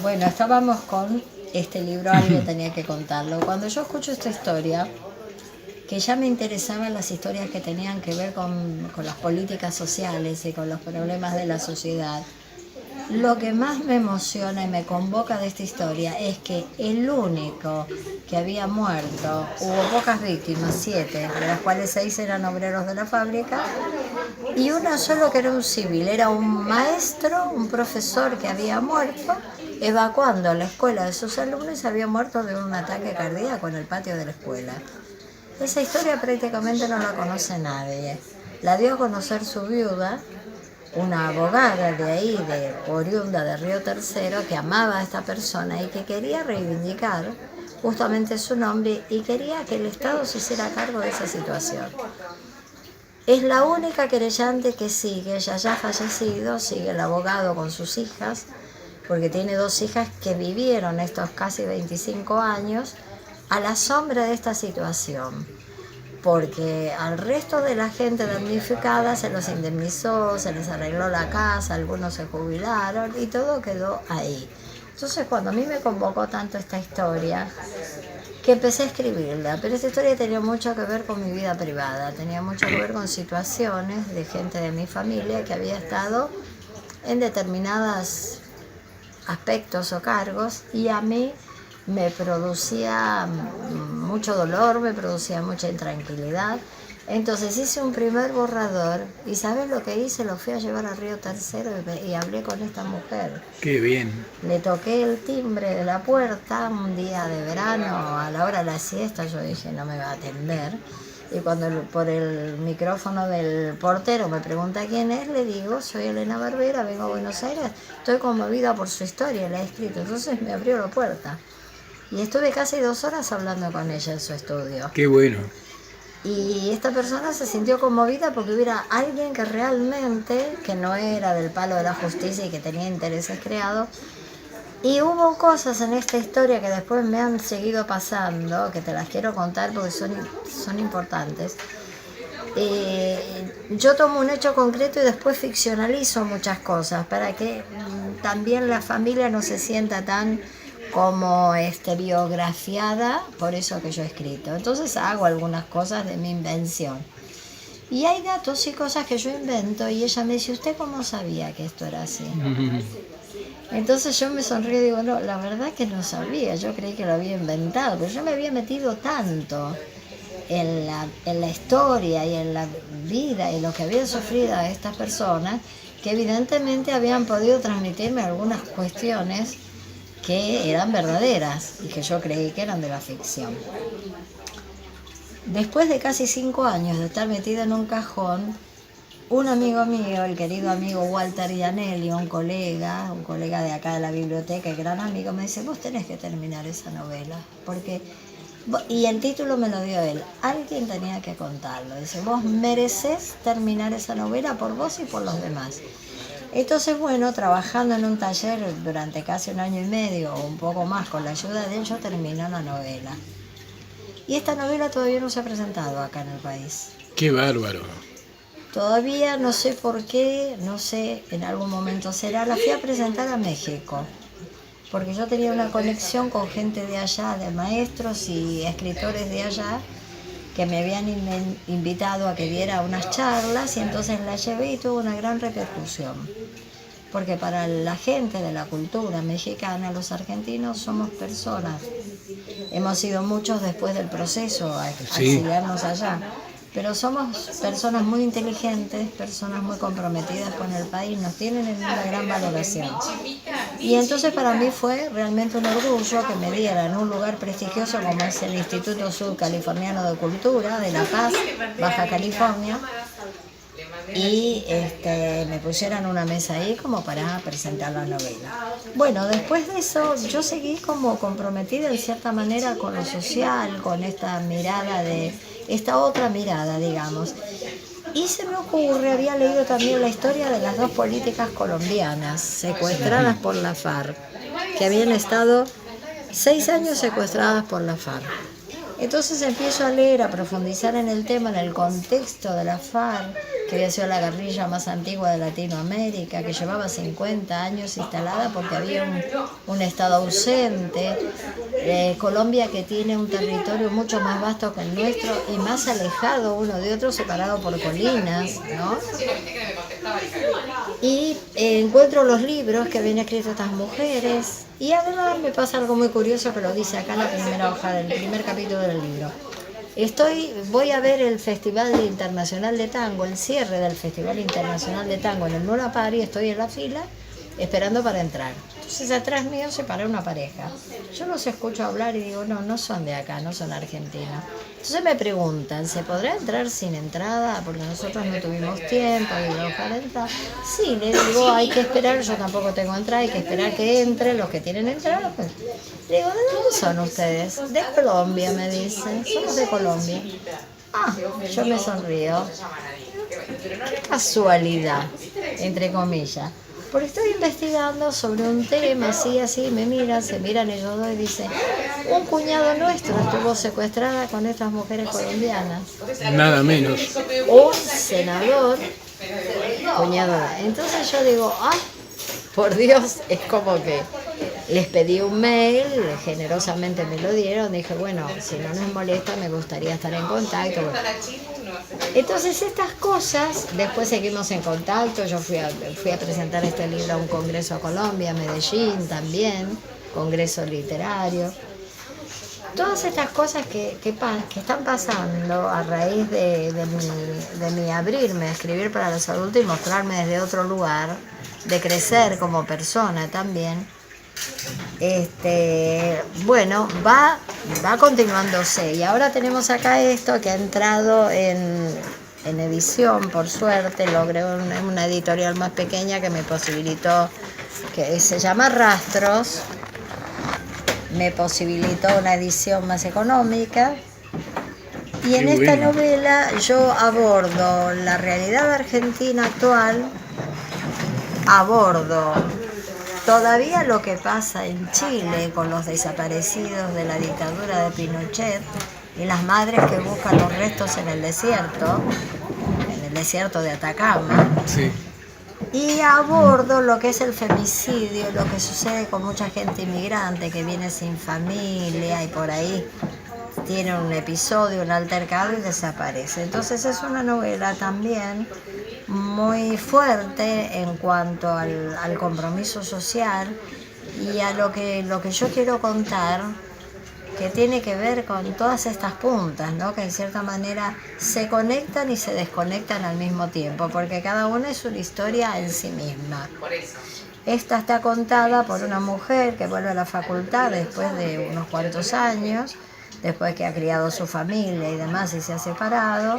Bueno, estábamos con este libro, algo tenía que contarlo. Cuando yo escucho esta historia, que ya me interesaban las historias que tenían que ver con las políticas sociales y con los problemas de la sociedad, lo que más me emociona y me convoca de esta historia es que el único que había muerto, hubo pocas víctimas, 7, de las cuales 6 eran obreros de la fábrica, y uno solo que era un civil, era un maestro, un profesor que había muerto evacuando la escuela de sus alumnos y había muerto de un ataque cardíaco en el patio de la escuela. Esa historia prácticamente no la conoce nadie. La dio a conocer su viuda, una abogada de ahí, oriunda de Río Tercero, que amaba a esta persona y que quería reivindicar justamente su nombre y quería que el Estado se hiciera cargo de esa situación. Es la única querellante que sigue, ella ya ha fallecido, sigue el abogado con sus hijas, porque tiene 2 hijas que vivieron estos casi 25 años a la sombra de esta situación, porque al resto de la gente damnificada se los indemnizó, se les arregló la casa, algunos se jubilaron y todo quedó ahí. Entonces cuando a mí me convocó tanto esta historia, que empecé a escribirla, pero esta historia tenía mucho que ver con mi vida privada, tenía mucho que ver con situaciones de gente de mi familia que había estado en determinados aspectos o cargos y a mí me producía mucho dolor, me producía mucha intranquilidad. Entonces hice un primer borrador y ¿sabes lo que hice? Lo fui a llevar a Río Tercero y hablé con esta mujer. ¡Qué bien! Le toqué el timbre de la puerta un día de verano a la hora de la siesta, yo dije no me va a atender. Y cuando por el micrófono del portero me pregunta quién es, le digo, soy Elena Barbera, vengo a Buenos Aires, estoy conmovida por su historia, la he escrito. Entonces me abrió la puerta. Y estuve casi 2 horas hablando con ella en su estudio. ¡Qué bueno! Y esta persona se sintió conmovida porque hubiera alguien que realmente, que no era del palo de la justicia y que tenía intereses creados. Y hubo cosas en esta historia que después me han seguido pasando, que te las quiero contar porque son importantes. Yo tomo un hecho concreto y después ficcionalizo muchas cosas para que también la familia no se sienta tan como biografiada por eso que yo he escrito. Entonces hago algunas cosas de mi invención. Y hay datos y cosas que yo invento y ella me dice, ¿usted cómo sabía que esto era así? Entonces yo me sonrío y digo, no, la verdad que no sabía, yo creí que lo había inventado, pero yo me había metido tanto en la historia y en la vida y lo que había sufrido a estas personas que evidentemente habían podido transmitirme algunas cuestiones que eran verdaderas y que yo creí que eran de la ficción. Después de casi 5 años de estar metida en un cajón, un amigo mío, el querido amigo Walter Ianelli, un colega de acá de la biblioteca, el gran amigo, me dice, vos tenés que terminar esa novela, y el título me lo dio él, alguien tenía que contarlo, dice, vos merecés terminar esa novela por vos y por los demás. Entonces, bueno, trabajando en un taller durante casi 1 año y medio o un poco más con la ayuda de él, yo terminé la novela. Y esta novela todavía no se ha presentado acá en el país. ¡Qué bárbaro! Todavía no sé por qué, no sé, en algún momento será. La fui a presentar a México, porque yo tenía una conexión con gente de allá, de maestros y escritores de allá, que me habían invitado a que diera unas charlas y entonces la llevé y tuvo una gran repercusión. Porque para la gente de la cultura mexicana, los argentinos somos personas. Hemos sido muchos después del proceso a exiliarnos allá. Pero somos personas muy inteligentes, personas muy comprometidas con el país, nos tienen en una gran valoración. Y entonces para mí fue realmente un orgullo que me dieran un lugar prestigioso como es el Instituto Sudcaliforniano de Cultura de La Paz, Baja California, y me pusieran una mesa ahí como para presentar la novela. Bueno, después de eso yo seguí como comprometida en cierta manera con lo social, con esta otra mirada, digamos. Y se me ocurre, había leído también la historia de las 2 políticas colombianas secuestradas por la FARC, que habían estado 6 años secuestradas por la FARC. Entonces empiezo a leer, a profundizar en el tema, en el contexto de la FARC, que había sido la guerrilla más antigua de Latinoamérica, que llevaba 50 años instalada porque había un Estado ausente. Colombia, que tiene un territorio mucho más vasto que el nuestro y más alejado uno de otro, separado por colinas, ¿no? Y encuentro los libros que habían escrito estas mujeres, y además me pasa algo muy curioso que lo dice acá en la primera hoja del primer capítulo del libro. Voy a ver el Festival Internacional de Tango, el cierre del Festival Internacional de Tango en el Luna Park, y estoy en la fila esperando para entrar. Entonces atrás mío se para una pareja. Yo los escucho hablar y digo, no son de acá, no son argentinos. Entonces me preguntan, ¿se podrá entrar sin entrada? Porque nosotros no tuvimos tiempo de buscar entrada. Sí, le digo, hay que esperar, yo tampoco tengo entrada, hay que esperar que entren los que tienen entrada. Pues. Le digo, ¿de dónde son ustedes? De Colombia, me dicen. Somos de Colombia. Ah, yo me sonrío. Qué casualidad, entre comillas. Porque estoy investigando sobre un tema, así, me miran, se miran ellos dos y dicen, un cuñado nuestro estuvo secuestrada con estas mujeres colombianas. Nada menos. Un senador, cuñado. Entonces yo digo, por Dios, es como que les pedí un mail, generosamente me lo dieron, dije, bueno, si no nos molesta, me gustaría estar en contacto. Bueno. Entonces estas cosas, después seguimos en contacto, yo fui a presentar este libro a un congreso a Colombia, Medellín también, congreso literario. Todas estas cosas que están pasando a raíz de mi abrirme a escribir para los adultos y mostrarme desde otro lugar, de crecer como persona también, bueno, va continuándose. Y ahora tenemos acá esto que ha entrado en edición, por suerte. Logré una editorial más pequeña que me posibilitó, que se llama Rastros, me posibilitó una edición más económica. Y en esta novela yo abordo la realidad argentina actual, abordo todavía lo que pasa en Chile con los desaparecidos de la dictadura de Pinochet y las madres que buscan los restos en el desierto de Atacama. Sí. Y abordo lo que es el femicidio, lo que sucede con mucha gente inmigrante que viene sin familia y por ahí tiene un episodio, un altercado y desaparece. Entonces es una novela también muy fuerte en cuanto al compromiso social y a lo que yo quiero contar, que tiene que ver con todas estas puntas, ¿no? Que en cierta manera se conectan y se desconectan al mismo tiempo, porque cada una es una historia en sí misma. Esta está contada por una mujer que vuelve a la facultad después de unos cuantos años, después que ha criado su familia y demás y se ha separado,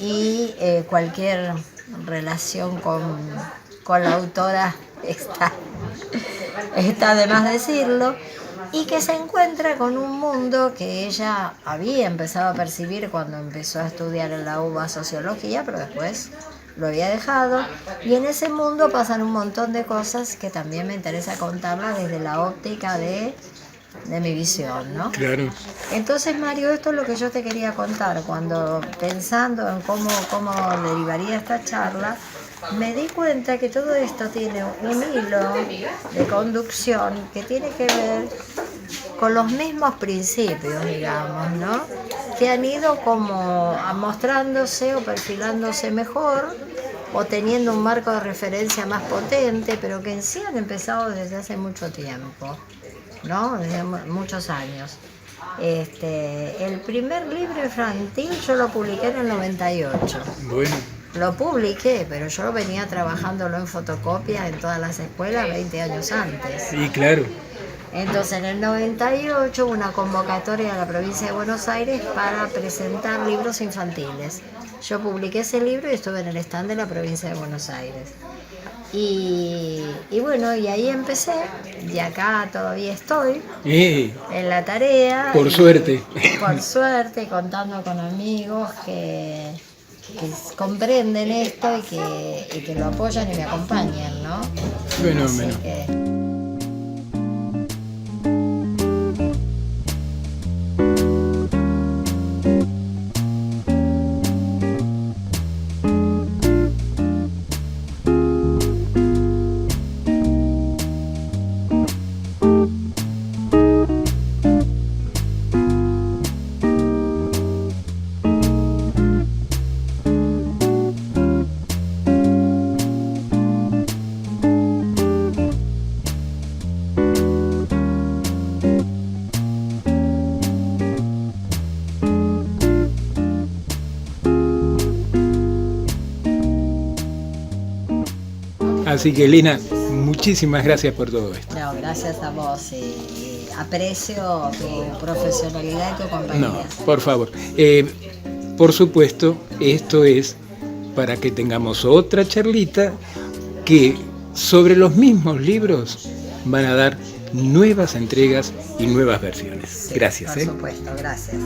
y cualquier relación con la autora está de más decirlo, y que se encuentra con un mundo que ella había empezado a percibir cuando empezó a estudiar en la UBA sociología, pero después lo había dejado, y en ese mundo pasan un montón de cosas que también me interesa contarlas desde la óptica de mi visión, ¿no? Claro. Entonces, Mario, esto es lo que yo te quería contar. Cuando pensando en cómo derivaría esta charla, me di cuenta que todo esto tiene un hilo de conducción que tiene que ver con los mismos principios, digamos, ¿no? Que han ido como mostrándose o perfilándose mejor o teniendo un marco de referencia más potente, pero que en sí han empezado desde hace mucho tiempo, ¿no? Desde muchos años. El primer libro infantil yo lo publiqué en el 98. Bueno. Lo publiqué, pero yo lo venía trabajándolo en fotocopia en todas las escuelas 20 años antes. Sí, claro. Entonces en el 98 hubo una convocatoria de la provincia de Buenos Aires para presentar libros infantiles. Yo publiqué ese libro y estuve en el stand de la provincia de Buenos Aires. Y bueno, y ahí empecé, y acá todavía estoy en la tarea. Por suerte. Por suerte, contando con amigos que comprenden esto y que lo apoyan y me acompañan, ¿no? Fenómeno. Así que, Lina, muchísimas gracias por todo esto. No, gracias a vos y aprecio tu profesionalidad y tu compañía. No, por favor. Por supuesto, esto es para que tengamos otra charlita que sobre los mismos libros van a dar nuevas entregas y nuevas versiones. Sí, Gracias. Por supuesto, gracias.